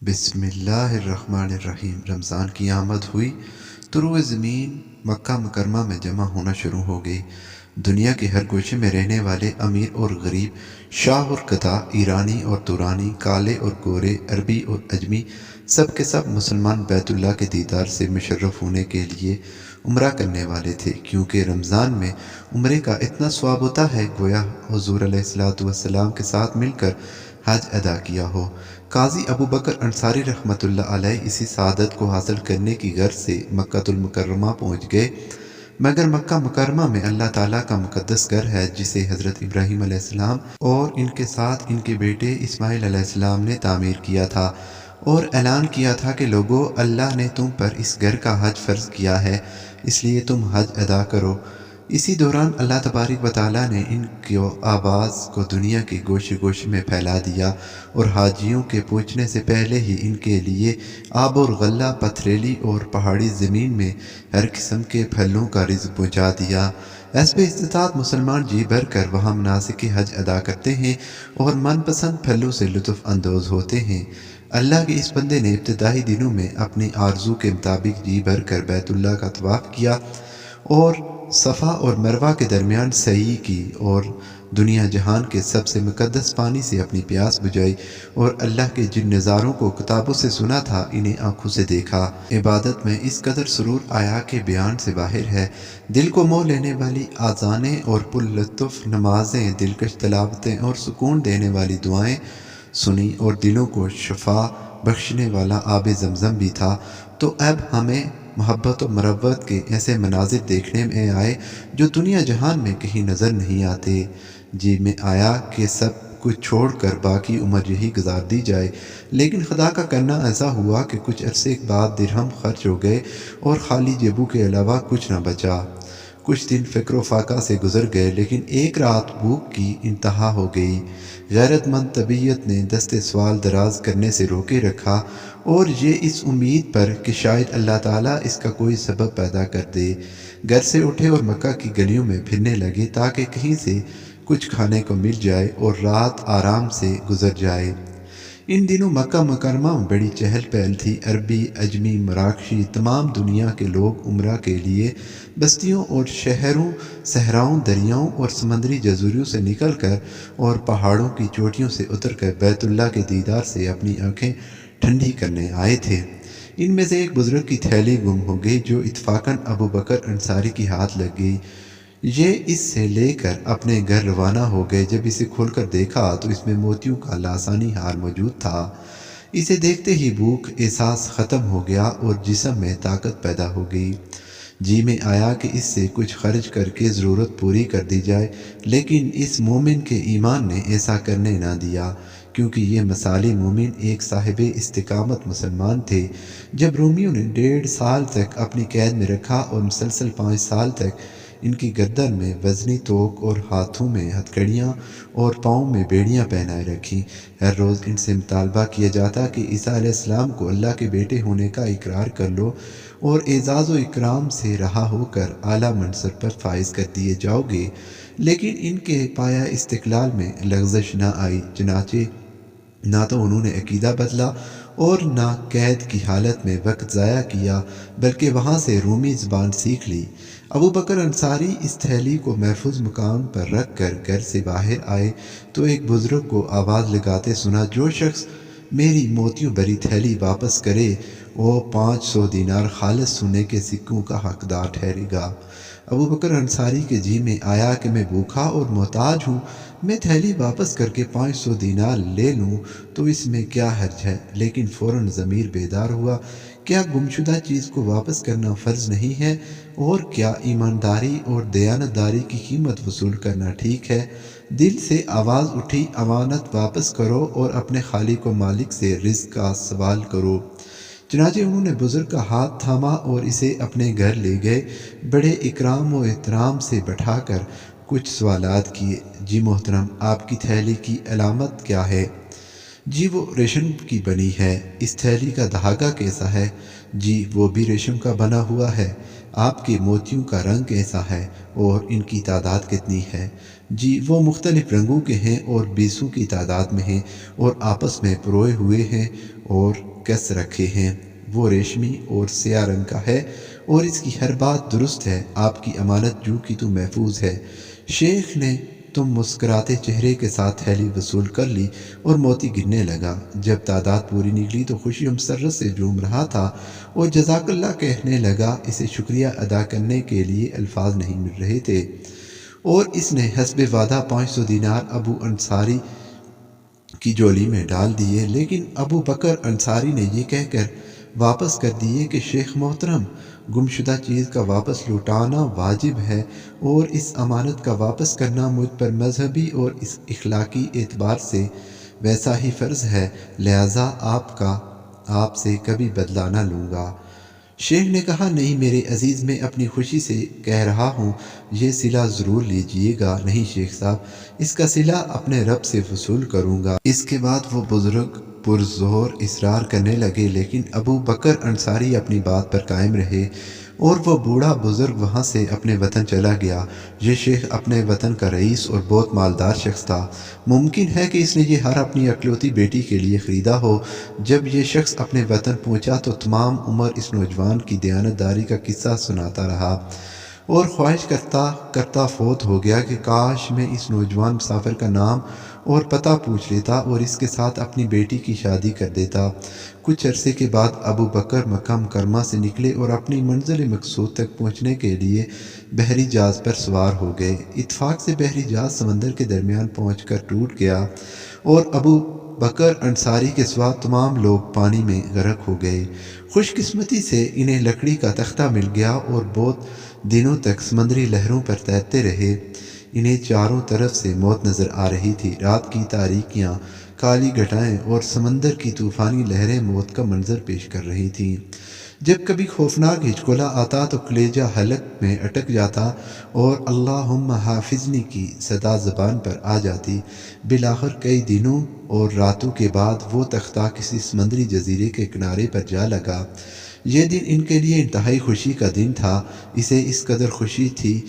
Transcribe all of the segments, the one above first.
بسم اللہ الرحمن الرحیم۔ رمضان کی آمد ہوئی تو روئے زمین مکہ مکرمہ میں جمع ہونا شروع ہو گئی۔ دنیا کے ہر گوشے میں رہنے والے امیر اور غریب، شاہ اور قطع، ایرانی اور تورانی، کالے اور گورے، عربی اور عجمی، سب کے سب مسلمان بیت اللہ کے دیدار سے مشرف ہونے کے لیے عمرہ کرنے والے تھے، کیونکہ رمضان میں عمرے کا اتنا ثواب ہوتا ہے گویا حضور علیہ السلام کے ساتھ مل کر حج ادا کیا ہو۔ قاضی ابو بکر انصاری رحمۃ اللہ علیہ اسی سعادت کو حاصل کرنے کی غرض سے مکہ المکرمہ پہنچ گئے، مگر مکہ مکرمہ میں اللہ تعالیٰ کا مقدس گھر ہے جسے حضرت ابراہیم علیہ السلام اور ان کے ساتھ ان کے بیٹے اسماعیل علیہ السلام نے تعمیر کیا تھا، اور اعلان کیا تھا کہ لوگو، اللہ نے تم پر اس گھر کا حج فرض کیا ہے، اس لیے تم حج ادا کرو۔ اسی دوران اللہ تبارک و تعالیٰ نے ان کی آواز کو دنیا کے گوشے گوشے میں پھیلا دیا، اور حاجیوں کے پہنچنے سے پہلے ہی ان کے لیے آب اور غلہ، پتھریلی اور پہاڑی زمین میں ہر قسم کے پھلوں کا رزق پہنچا دیا۔ حسب استطاعت مسلمان جی بھر کر وہاں مناسک حج ادا کرتے ہیں اور من پسند پھلوں سے لطف اندوز ہوتے ہیں۔ اللہ کے اس بندے نے ابتدائی دنوں میں اپنی آرزو کے مطابق جی بھر کر بیت اللہ کا طواف کیا اور صفا اور مروہ کے درمیان سعی کی، اور دنیا جہان کے سب سے مقدس پانی سے اپنی پیاس بجھائی، اور اللہ کے جن نظاروں کو کتابوں سے سنا تھا انہیں آنکھوں سے دیکھا۔ عبادت میں اس قدر سرور آیا کہ بیان سے باہر ہے۔ دل کو موہ لینے والی آذانیں اور پر لطف نمازیں، دلکش تلاوتیں اور سکون دینے والی دعائیں سنی، اور دلوں کو شفا بخشنے والا آب زمزم بھی تھا۔ تو اب ہمیں محبت و مروت کے ایسے مناظر دیکھنے میں آئے جو دنیا جہان میں کہیں نظر نہیں آتے۔ جی میں آیا کہ سب کچھ چھوڑ کر باقی عمر یہی گزار دی جائے، لیکن خدا کا کرنا ایسا ہوا کہ کچھ عرصے کے بعد درہم خرچ ہو گئے اور خالی جیبوں کے علاوہ کچھ نہ بچا۔ کچھ دن فکر و فاقہ سے گزر گئے، لیکن ایک رات بھوک کی انتہا ہو گئی۔ غیرت مند طبیعت نے دست سوال دراز کرنے سے روکے رکھا، اور یہ اس امید پر کہ شاید اللہ تعالیٰ اس کا کوئی سبب پیدا کر دے، گھر سے اٹھے اور مکہ کی گلیوں میں پھرنے لگے تاکہ کہیں سے کچھ کھانے کو مل جائے اور رات آرام سے گزر جائے۔ ان دنوں مکہ مکرمہ میں بڑی چہل پہل تھی۔ عربی، عجمی، مراکشی، تمام دنیا کے لوگ عمرہ کے لیے بستیوں اور شہروں، صحراؤں، دریاؤں اور سمندری جزیروں سے نکل کر اور پہاڑوں کی چوٹیوں سے اتر کر بیت اللہ کے دیدار سے اپنی آنکھیں ٹھنڈی کرنے آئے تھے۔ ان میں سے ایک بزرگ کی تھیلی گم ہو گئی جو اتفاقاً ابو بکر انصاری کی ہاتھ لگ گئی۔ یہ اس سے لے کر اپنے گھر روانہ ہو گئے۔ جب اسے کھول کر دیکھا تو اس میں موتیوں کا لاسانی ہار موجود تھا۔ اسے دیکھتے ہی بھوک احساس ختم ہو گیا اور جسم میں طاقت پیدا ہو گئی۔ جی میں آیا کہ اس سے کچھ خرچ کر کے ضرورت پوری کر دی جائے، لیکن اس مومن کے ایمان نے ایسا کرنے نہ دیا، کیونکہ یہ مثالی مومن ایک صاحب استقامت مسلمان تھے۔ جب رومیوں نے 1.5 سال تک اپنی قید میں رکھا اور مسلسل 5 سال تک ان کی گردن میں وزنی توک اور ہاتھوں میں ہتھکڑیاں اور پاؤں میں بیڑیاں پہنائے رکھیں، ہر روز ان سے مطالبہ کیا جاتا کہ عیسیٰ علیہ السلام کو اللہ کے بیٹے ہونے کا اقرار کر لو اور اعزاز و اکرام سے رہا ہو کر اعلیٰ منصب پر فائز کر دیے جاؤ گے، لیکن ان کے پایہ استقلال میں لغزش نہ آئی۔ چنانچہ نہ تو انہوں نے عقیدہ بدلا اور نہ قید کی حالت میں وقت ضائع کیا، بلکہ وہاں سے رومی زبان سیکھ لی۔ ابو بکر انصاری اس تھیلی کو محفوظ مقام پر رکھ کر گھر سے باہر آئے تو ایک بزرگ کو آواز لگاتے سنا، جو شخص میری موتیوں بھری تھیلی واپس کرے وہ 500 دینار خالص سونے کے سکوں کا حقدار ٹھہرے گا۔ ابو بکر انصاری کے جی میں آیا کہ میں بھوکا اور محتاج ہوں، میں تھیلی واپس کر کے 500 دینار لے لوں تو اس میں کیا حرج ہے، لیکن فوراً ضمیر بیدار ہوا۔ کیا گمشدہ چیز کو واپس کرنا فرض نہیں ہے؟ اور کیا ایمانداری اور دیانتداری کی قیمت وصول کرنا ٹھیک ہے؟ دل سے آواز اٹھی، امانت واپس کرو اور اپنے خالق و مالک سے رزق کا سوال کرو۔ چنانچہ انہوں نے بزرگ کا ہاتھ تھاما اور اسے اپنے گھر لے گئے، بڑے اکرام و احترام سے بٹھا کر کچھ سوالات کیے۔ جی محترم، آپ کی تھیلی کی علامت کیا ہے؟ جی وہ ریشم کی بنی ہے۔ اس تھیلی کا دھاگا کیسا ہے؟ جی وہ بھی ریشم کا بنا ہوا ہے۔ آپ کے موتیوں کا رنگ کیسا ہے اور ان کی تعداد کتنی ہے؟ جی وہ مختلف رنگوں کے ہیں اور 20 کی تعداد میں ہیں اور آپس میں پروئے ہوئے ہیں اور کس رکھے ہیں، وہ ریشمی اور سیاہ رنگ کا ہے اور اس کی ہر بات درست ہے، آپ کی امانت جو کی تو محفوظ ہے۔ شیخ نے تم مسکراتے چہرے کے ساتھ تھیلی وصول کر لی اور موتی گننے لگا۔ جب تعداد پوری نکلی تو خوشی مسرت سے جھوم رہا تھا اور جزاک اللہ کہنے لگا۔ اسے شکریہ ادا کرنے کے لیے الفاظ نہیں مل رہے تھے اور اس نے حسب وعدہ 500 دینار ابو انصاری کی جولی میں ڈال دیے، لیکن ابو بکر انصاری نے یہ کہہ کر واپس کر دیے کہ شیخ محترم، گمشدہ چیز کا واپس لوٹانا واجب ہے اور اس امانت کا واپس کرنا مجھ پر مذہبی اور اس اخلاقی اعتبار سے ویسا ہی فرض ہے، لہذا آپ سے کبھی بدلہ نہ لوں گا۔ شیخ نے کہا، نہیں میرے عزیز، میں اپنی خوشی سے کہہ رہا ہوں، یہ صلہ ضرور لیجئے گا۔ نہیں شیخ صاحب، اس کا صلہ اپنے رب سے وصول کروں گا۔ اس کے بعد وہ بزرگ پرزور اصرار کرنے لگے، لیکن ابو بکر انصاری اپنی بات پر قائم رہے اور وہ بوڑھا بزرگ وہاں سے اپنے وطن چلا گیا۔ یہ شیخ اپنے وطن کا رئیس اور بہت مالدار شخص تھا۔ ممکن ہے کہ اس نے یہ ہار اپنی اکلوتی بیٹی کے لیے خریدا ہو۔ جب یہ شخص اپنے وطن پہنچا تو تمام عمر اس نوجوان کی دیانتداری کا قصہ سناتا رہا اور خواہش کرتا فوت ہو گیا کہ کاش میں اس نوجوان مسافر کا نام اور پتہ پوچھ لیتا اور اس کے ساتھ اپنی بیٹی کی شادی کر دیتا۔ کچھ عرصے کے بعد ابو بکر مکہ مکرمہ سے نکلے اور اپنی منزل مقصود تک پہنچنے کے لیے بحری جہاز پر سوار ہو گئے۔ اتفاق سے بحری جہاز سمندر کے درمیان پہنچ کر ٹوٹ گیا اور ابو بکر انصاری کے سوا تمام لوگ پانی میں غرق ہو گئے۔ خوش قسمتی سے انہیں لکڑی کا تختہ مل گیا اور بہت دنوں تک سمندری لہروں پر تیرتے رہے۔ انہیں چاروں طرف سے موت نظر آ رہی تھی۔ رات کی تاریکیاں، کالی گھٹائیں اور سمندر کی طوفانی لہریں موت کا منظر پیش کر رہی تھیں۔ جب کبھی خوفناک ہچکولا آتا تو کلیجہ حلق میں اٹک جاتا اور اللہم حافظنی کی صدا زبان پر آ جاتی۔ بالآخر کئی دنوں اور راتوں کے بعد وہ تختہ کسی سمندری جزیرے کے کنارے پر جا لگا۔ یہ دن ان کے لیے انتہائی خوشی کا دن تھا۔ اسے اس قدر خوشی تھی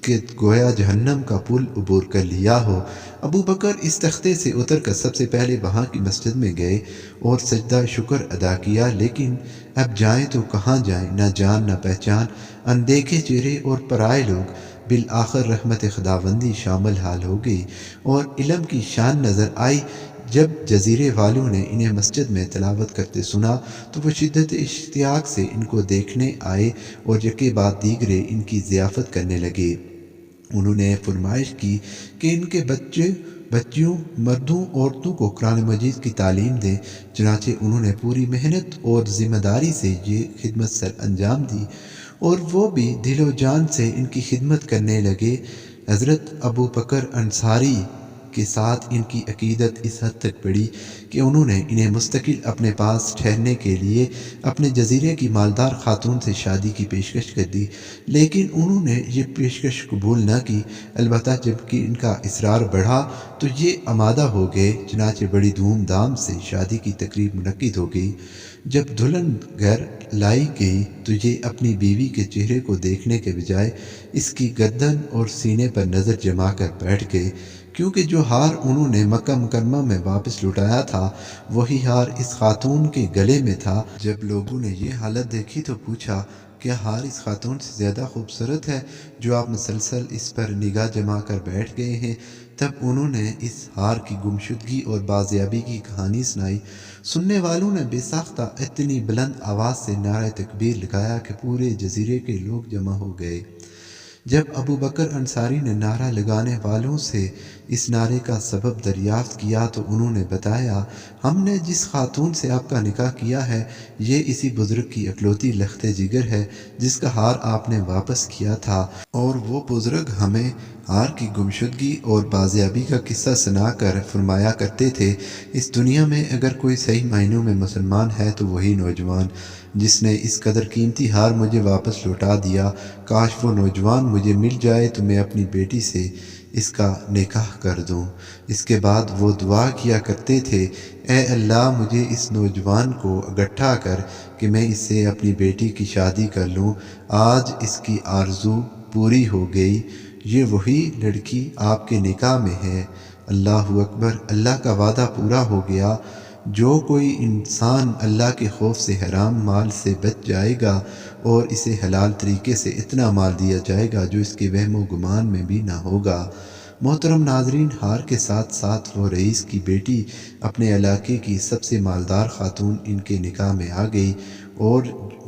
کہ گویا جہنم کا پل عبور کر لیا ہو۔ ابو بکر اس تختے سے اتر کر سب سے پہلے وہاں کی مسجد میں گئے اور سجدہ شکر ادا کیا، لیکن اب جائیں تو کہاں جائیں، نہ جان نہ پہچان، اندیکھے چہرے اور پرائے لوگ۔ بالآخر رحمت خداوندی شامل حال ہو گئی اور علم کی شان نظر آئی۔ جب جزیرے والوں نے انہیں مسجد میں تلاوت کرتے سنا تو وہ شدت اشتیاق سے ان کو دیکھنے آئے اور یکے بعد دیگرے ان کی ضیافت کرنے لگے۔ انہوں نے فرمائش کی کہ ان کے بچیوں، مردوں، عورتوں کو قرآن مجید کی تعلیم دیں۔ چنانچہ انہوں نے پوری محنت اور ذمہ داری سے یہ خدمت سر انجام دی اور وہ بھی دل و جان سے ان کی خدمت کرنے لگے۔ حضرت ابو بکر انصاری کے ساتھ ان کی عقیدت اس حد تک بڑھی کہ انہوں نے انہیں مستقل اپنے پاس ٹھہرنے کے لیے اپنے جزیرے کی مالدار خاتون سے شادی کی پیشکش کر دی، لیکن انہوں نے یہ پیشکش قبول نہ کی۔ البتہ جب کہ ان کا اصرار بڑھا تو یہ آمادہ ہو گئے، چنانچہ بڑی دھوم دھام سے شادی کی تقریب منعقد ہو گئی۔ جب دلہن گھر لائی گئی تو یہ اپنی بیوی کے چہرے کو دیکھنے کے بجائے اس کی گردن اور سینے پر نظر جما کر بیٹھ گئے، کیونکہ جو ہار انہوں نے مکہ مکرمہ میں واپس لوٹایا تھا وہی ہار اس خاتون کے گلے میں تھا۔ جب لوگوں نے یہ حالت دیکھی تو پوچھا، کیا ہار اس خاتون سے زیادہ خوبصورت ہے جو آپ مسلسل اس پر نگاہ جما کر بیٹھ گئے ہیں؟ تب انہوں نے اس ہار کی گمشدگی اور بازیابی کی کہانی سنائی۔ سننے والوں نے بے ساختہ اتنی بلند آواز سے نعرہ تکبیر لگایا کہ پورے جزیرے کے لوگ جمع ہو گئے۔ جب ابو بکر انصاری نے نعرہ لگانے والوں سے اس نعرے کا سبب دریافت کیا تو انہوں نے بتایا، ہم نے جس خاتون سے آپ کا نکاح کیا ہے یہ اسی بزرگ کی اکلوتی لخت جگر ہے جس کا ہار آپ نے واپس کیا تھا، اور وہ بزرگ ہمیں ہار کی گمشدگی اور بازیابی کا قصہ سنا کر فرمایا کرتے تھے، اس دنیا میں اگر کوئی صحیح معنوں میں مسلمان ہے تو وہی نوجوان جس نے اس قدر قیمتی ہار مجھے واپس لوٹا دیا۔ کاش وہ نوجوان مجھے مل جائے تو میں اپنی بیٹی سے اس کا نکاح کر دوں۔ اس کے بعد وہ دعا کیا کرتے تھے، اے اللہ مجھے اس نوجوان کو اکٹھا کر کہ میں اس سے اپنی بیٹی کی شادی کر لوں۔ آج اس کی آرزو پوری ہو گئی، یہ وہی لڑکی آپ کے نکاح میں ہے۔ اللہ اکبر، اللہ کا وعدہ پورا ہو گیا۔ جو کوئی انسان اللہ کے خوف سے حرام مال سے بچ جائے گا اور اسے حلال طریقے سے اتنا مال دیا جائے گا جو اس کے وہم و گمان میں بھی نہ ہوگا۔ محترم ناظرین، ہار کے ساتھ ساتھ وہ رئیس کی بیٹی اپنے علاقے کی سب سے مالدار خاتون ان کے نکاح میں آ گئی اور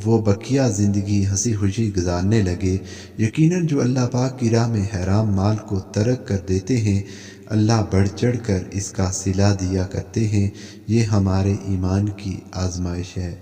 وہ بقیہ زندگی ہنسی خوشی گزارنے لگے۔ یقیناً جو اللہ پاک کی راہ میں حرام مال کو ترک کر دیتے ہیں، اللہ بڑھ چڑھ کر اس کا صلہ دیا کرتے ہیں۔ یہ ہمارے ایمان کی آزمائش ہے۔